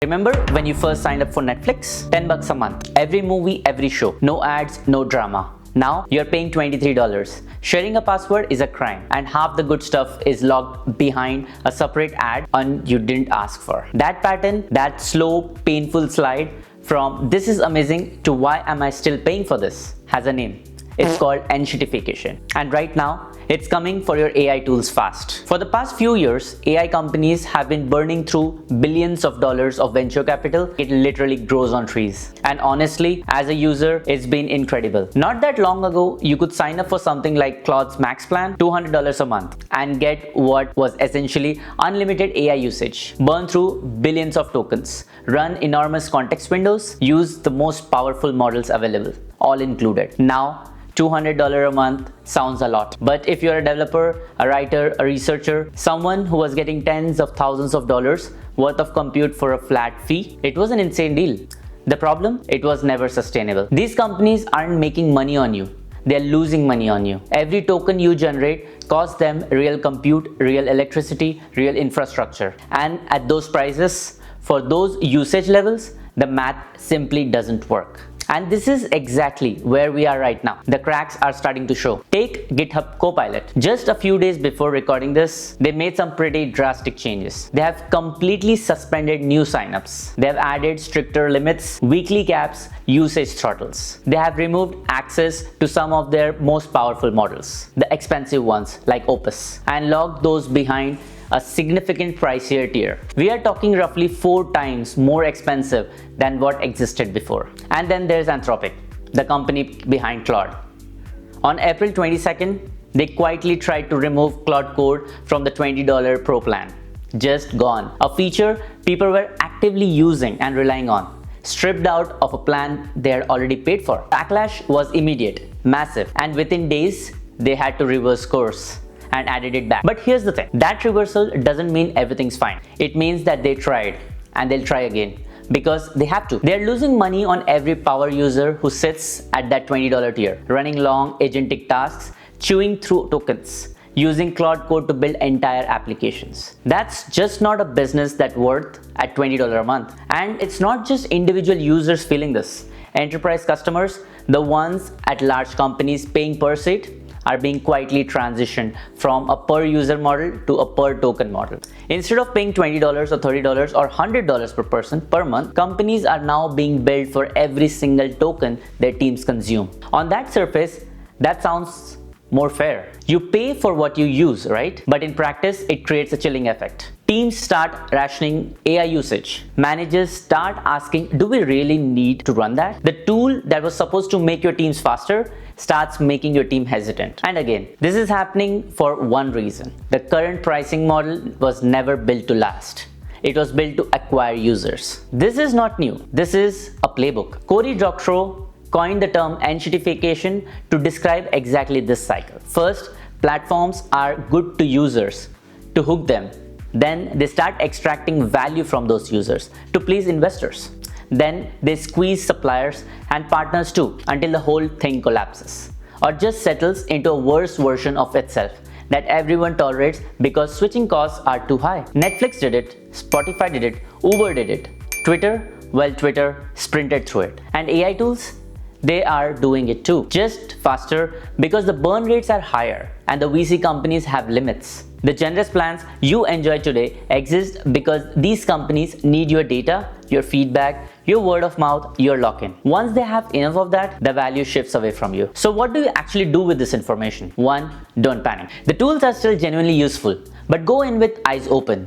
Remember when you first signed up for Netflix? $10 a month. Every movie, every show. No ads, no drama. Now you're paying $23. Sharing a password is a crime, and half the good stuff is locked behind a separate ad and you didn't ask for. That pattern, that slow, painful slide from this is amazing to why am I still paying for this has a name. It's called enshittification. And right now, it's coming for your AI tools fast. For the past few years, AI companies have been burning through billions of dollars of venture capital. It literally grows on trees. And honestly, as a user, it's been incredible. Not that long ago, you could sign up for something like Claude's Max plan, $200 a month, and get what was essentially unlimited AI usage, burn through billions of tokens, run enormous context windows, use the most powerful models available, all included. Now, $200 a month sounds a lot. But if you're a developer, a writer, a researcher, someone who was getting tens of thousands of dollars worth of compute for a flat fee, it was an insane deal. The problem? It was never sustainable. These companies aren't making money on you. They're losing money on you. Every token you generate costs them real compute, real electricity, real infrastructure. And at those prices, for those usage levels, the math simply doesn't work. And this is exactly where we are right now. The cracks are starting to show. Take GitHub Copilot. Just a few days before recording this, they made some pretty drastic changes. They have completely suspended new signups. They have added stricter limits, weekly caps, usage throttles. They have removed access to some of their most powerful models, the expensive ones like Opus, and locked those behind a significant pricier tier. We are talking roughly 4 times more expensive than what existed before. And then there's Anthropic, the company behind Claude. On April 22nd, they quietly tried to remove Claude Code from the $20 Pro plan. Just gone. A feature people were actively using and relying on, stripped out of a plan they had already paid for. Backlash was immediate, massive, and within days, they had to reverse course and added it back. But here's the thing, that reversal doesn't mean everything's fine. It means that they tried and they'll try again because they have to. They're losing money on every power user who sits at that $20 tier, running long agentic tasks, chewing through tokens, using Claude Code to build entire applications. That's just not a business that's worth at $20 a month. And it's not just individual users feeling this. Enterprise customers, the ones at large companies paying per seat, are being quietly transitioned from a per user model to a per token model. Instead of paying $20 or $30 or $100 per person per month, companies are now being billed for every single token their teams consume. On that surface, that sounds more fair. You pay for what you use, right? But in practice, it creates a chilling effect. Teams start rationing AI usage. Managers start asking, do we really need to run that? The tool that was supposed to make your teams faster starts making your team hesitant. And again, this is happening for one reason. The current pricing model was never built to last. It was built to acquire users. This is not new. This is a playbook. Cory Doctorow coined the term enshittification to describe exactly this cycle. First, platforms are good to users to hook them. Then they start extracting value from those users to please investors. Then they squeeze suppliers and partners too until the whole thing collapses or just settles into a worse version of itself that everyone tolerates because switching costs are too high. Netflix did it, Spotify did it, Uber did it, Twitter sprinted through it. And AI tools, they are doing it too, just faster because the burn rates are higher and the VC companies have limits. The generous plans you enjoy today exist because these companies need your data, your feedback, your word of mouth, your lock-in. Once they have enough of that, the value shifts away from you. So what do you actually do with this information? 1, don't panic. The tools are still genuinely useful, but go in with eyes open.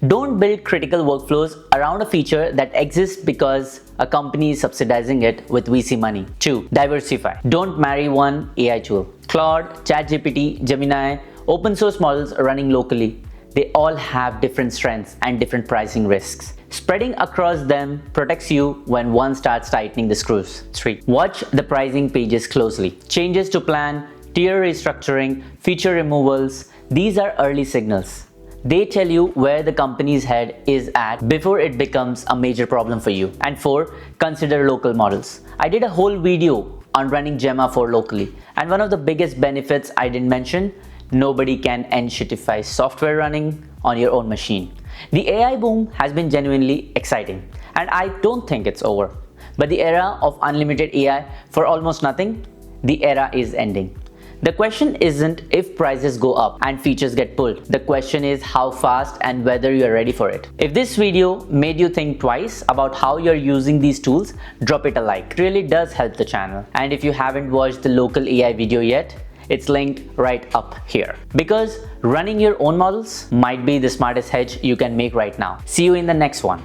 Don't build critical workflows around a feature that exists because a company is subsidizing it with VC money. 2, diversify. Don't marry one AI tool. Claude, ChatGPT, Gemini, open source models running locally. They all have different strengths and different pricing risks. Spreading across them protects you when one starts tightening the screws. 3, watch the pricing pages closely. Changes to plan, tier restructuring, feature removals, these are early signals. They tell you where the company's head is at before it becomes a major problem for you. And 4, consider local models. I did a whole video on running Gemma 4 locally, and one of the biggest benefits I didn't mention, nobody can enshittify software running on your own machine. The AI boom has been genuinely exciting, and I don't think it's over. But the era of unlimited AI for almost nothing, the era is ending. The question isn't if prices go up and features get pulled. The question is how fast and whether you're ready for it. If this video made you think twice about how you're using these tools, drop it a like. It really does help the channel. And if you haven't watched the local AI video yet, it's linked right up here. Because running your own models might be the smartest hedge you can make right now. See you in the next one.